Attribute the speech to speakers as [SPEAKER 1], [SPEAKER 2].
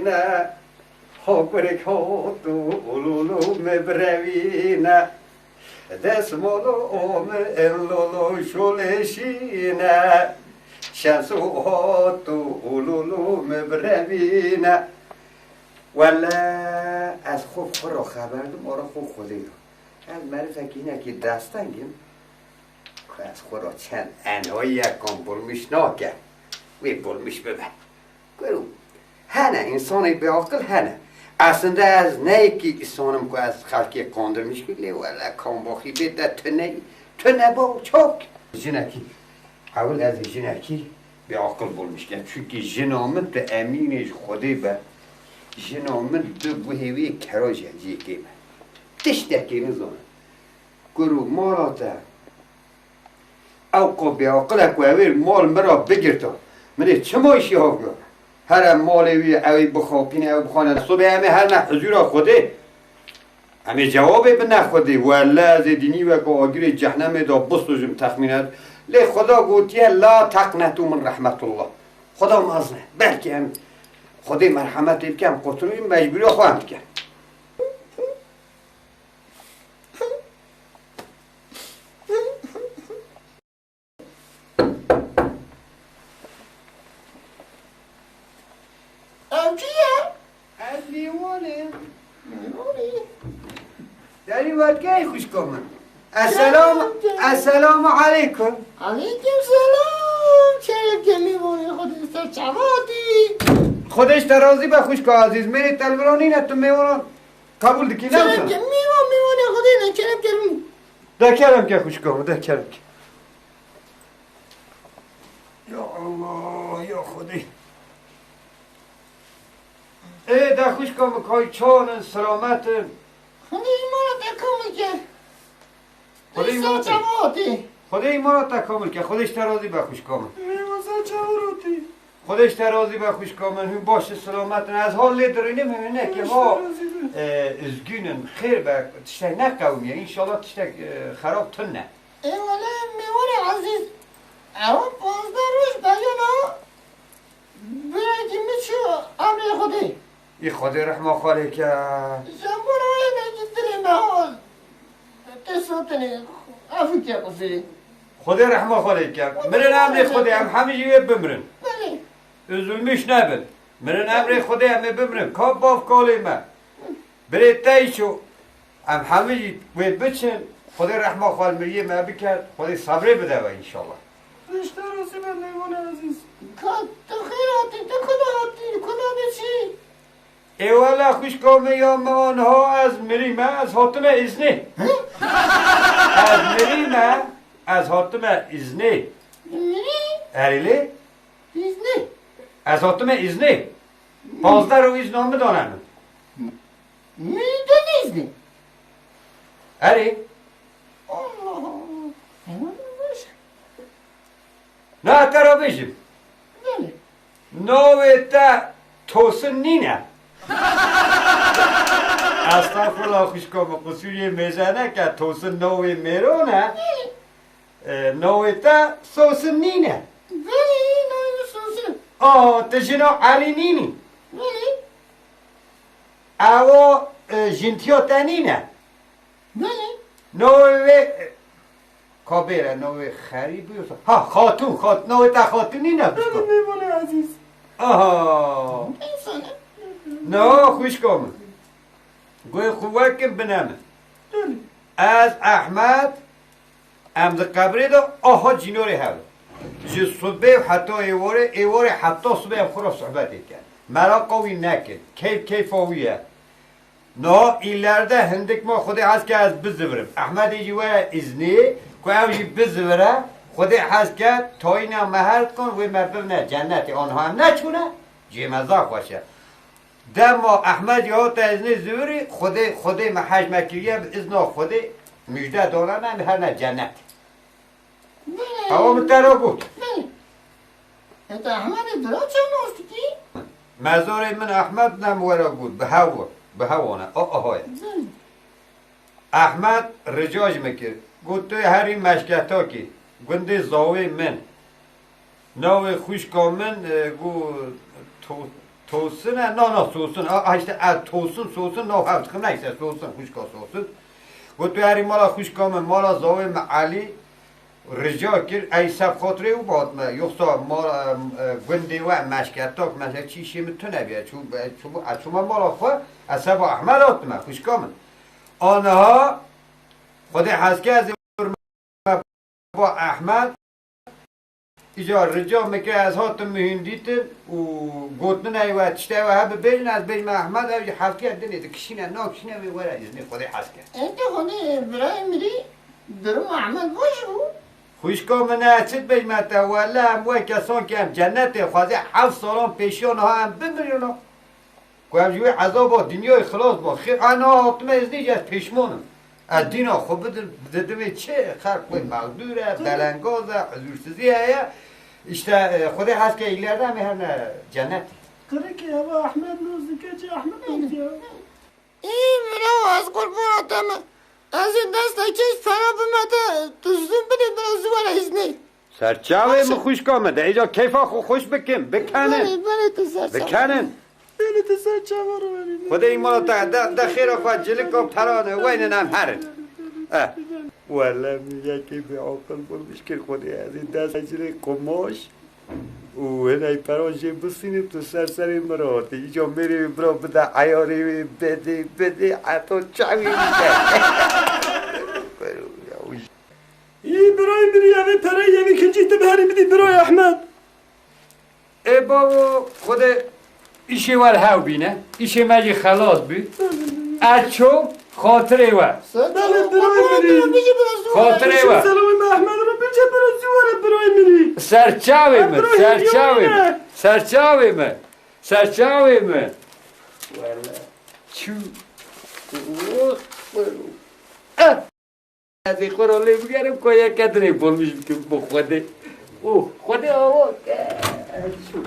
[SPEAKER 1] شولشینه حکرک ها تو اولولو مبروینه دسمالو آم الولو شولشینه شمسو ها تو اولولو مبروینه ولی از خوب خود را خبر دم آرا خوب خودی را از معرفه که اینه که دستنگیم که از خود را چند انهایی یکان بلمش ناکن وی بلمش ببن گرو هنه انسانی به عقل هنه اصلا از نه که انسانم که از خلقی قاندر میشکلی ولی کامباخی بیده تو نبا چاک جنکی اول از جنکی به عقل بلمش کن چونکه جنامن تو امینش خودی به جنامن دو بوهوی کراج هجی که من تشتکی نزانه گرو مالاتا او به عقل اکوه مال مرا بگیرتا منه چه مایشی ها بگیر هر مالوی اوی بخوابینه او بخوانه صبح همه هر نه حضور خوده همه جوابه به نخوده والله از دینی و که آگیر جهنم دا بسوزم تخمینت لی خدا گوتیه لا تقنطو من رحمت الله خدا مازنه بلکه هم خدا مرحمت بکم قطروی مجبوری خواهم کرد داری ودگاه خوش کامن السلام علیکم
[SPEAKER 2] علیکم سلام چرا که میمونی خودت چوادی
[SPEAKER 1] خودش ترازی به خوش که عزیز میری تلورانی نه تو میوانم قبول دکی
[SPEAKER 2] چرا
[SPEAKER 1] نمسن
[SPEAKER 2] که میمونی خودی نکرم کرم
[SPEAKER 1] دکرم که خوش کامن دکرم که یا الله یا خودی ای در خوش کامن که چانن سلامتن
[SPEAKER 2] خودی ما رو تکامل کرد
[SPEAKER 1] خودی ما رو
[SPEAKER 2] چوادی
[SPEAKER 1] خودی ما رو تکامل که خودش ترازی به خوش کامن
[SPEAKER 2] میوزا چوادی
[SPEAKER 1] خودش ترازی به خوش کامن هم باشه سلامتن از حال لیدرینه میبینه که ما ازگونن خیر به تشتک نقومیه انشالله تشتک خراب تنه
[SPEAKER 2] ای ولی میمونی عزیز اما 15 روز بجانا برای که میچو امر خودی
[SPEAKER 1] ای خدا رحمه خاله که
[SPEAKER 2] زنبور های نجدلی محال تسوتنی افکر قصری
[SPEAKER 1] خدا رحمه خاله که مرن امر خدا هم همه جیوه بمرن
[SPEAKER 2] بله
[SPEAKER 1] ظلمش نبن مرن امر خدا همه بمرن کاب باف کاله من بره تایشو هم همه جی باید بچن خدا رحمه خاله مریه ما بکرد خدا صبره بده و انشالله
[SPEAKER 2] رشته روزی من لیوان عزیز تو خیر آتی تو کدا آتی کدا بچی
[SPEAKER 1] ای والا خوش کامه یا آنها از مریمه از حاتم ازنه از مریمه از حاتم ازنه
[SPEAKER 2] میری؟
[SPEAKER 1] اریله
[SPEAKER 2] بیزنی
[SPEAKER 1] از حاتم ازنه 15 رو ازنامه دانم
[SPEAKER 2] میری تو نیزنی
[SPEAKER 1] اری
[SPEAKER 2] الله ایمان باشه
[SPEAKER 1] نه ترا بشیم
[SPEAKER 2] بله
[SPEAKER 1] نوه تا توسن نینه استغفرالله خوش کامه قصوری میزنه که توسن نوه میرونه نوه تا سوسن نینه
[SPEAKER 2] بله نوی سوسه
[SPEAKER 1] تجنو علی نینی
[SPEAKER 2] بله
[SPEAKER 1] او جنتیو تنینه
[SPEAKER 2] بله
[SPEAKER 1] نوه کابیره نوه خریبی ها خاتون نوه تا خاتونی نه
[SPEAKER 2] بله میمونه عزیز
[SPEAKER 1] آها
[SPEAKER 2] انسانه
[SPEAKER 1] نه خوش کامه گوی خوبه که بنامه
[SPEAKER 2] بله
[SPEAKER 1] از احمد امز قبری دا آها جینوری هل جی صبح حتی ایواره حتی صبح هم خورا صحبت کن مرا قوی نکن کیف آویه نه ایلرده هندک ما خودی هست که از بزورم احمد ایجوه ازنی که اوجی بزوره خودی هست که تا این محل کن و مبنه جنتی آنها هم نچونه جیمزا خوشه دما احمد یا تا ازنی زوری خودی محج مکریه ازنا خودی مجده دارن هم هر نه جنت
[SPEAKER 2] بله
[SPEAKER 1] هوا مترا بود
[SPEAKER 2] بله انت احمد درا چه نوستی؟
[SPEAKER 1] مزار من احمد نمورا بود به هوانه آهای
[SPEAKER 2] بله
[SPEAKER 1] احمد رجاج میکرد گفت توی هر این مشکتا که گنده زاوی من ناو خوش کامن گو توسن نه سوسن اشته توسن نه هفت خم نیست سوسن خوشکا سوسن و تو هری مالا خوشکام مالا زاوی علی رجا کرد ای سب خاطره او باد ما یخصا مالا گنده و مشکتاک مثلا چیشی میتونه بیاد چون مالا خواه از سب احمد آت ما خوشکام آنها خود حسکه از با احمد ایجا رجا میکه از هاتم مهندیت و گوتن ایوه تشته و هبه بیجن از بیجن احمد اوی حلقی دنید کشینه نا کشینه میوره ازنی خودی حسکه
[SPEAKER 2] انت خودی برای میری برو احمد باشو
[SPEAKER 1] خوشکا منه چید بیجن تا ولی هم کسان که هم جنت خوازه 7 سالان پیشیان ها هم بمیرن که هم جوی عذاب با دنیای خلاص با خیر انا حتمه از نیج از پیشمانم از دینا خوب بدم چه خرق باید مقدوره بلنگازه حضورسزیه işte خودی هست که ایلerde هم هر جنت
[SPEAKER 3] Kırı ki ya Ahmet Nuzlu'ya Ahmet ya.
[SPEAKER 2] این برو از قربانتم از این دست کش فرا بمده تزدون بده برو زوار ازنی
[SPEAKER 1] سرچاوه ما خوش کامده ایجا کیفا خوش بکن بکنن
[SPEAKER 2] بله تو سرچاوه
[SPEAKER 1] بکنن
[SPEAKER 3] Beni de sen çavar verin.
[SPEAKER 1] خودی این مالا تا خیر خواهد جلکا پرانه وین هم هرن والا میگه که به عقل بلوش که خودی از این دست جلی قماش و هنای پرانجه بسینه تو سرسری مراته ایجا میری برا بده عیاری بده حتی چاوی
[SPEAKER 3] İyi birayım biri yani parayı yani ikinci de bari bir birayı Ahmet.
[SPEAKER 1] بابا خود ایشی ور هاو بینه ایشی مجی خلاص بی اچو خاطره ور
[SPEAKER 3] Beni birayı biri.
[SPEAKER 1] خاطره ور
[SPEAKER 3] Selamı Ahmet Rabbice biraz zuvara birayı biri.
[SPEAKER 1] سرچاوی من سرچاوی من چو از این خورالی بگرم که یک کدره بلمیش بکن با خوده خوده آقا چو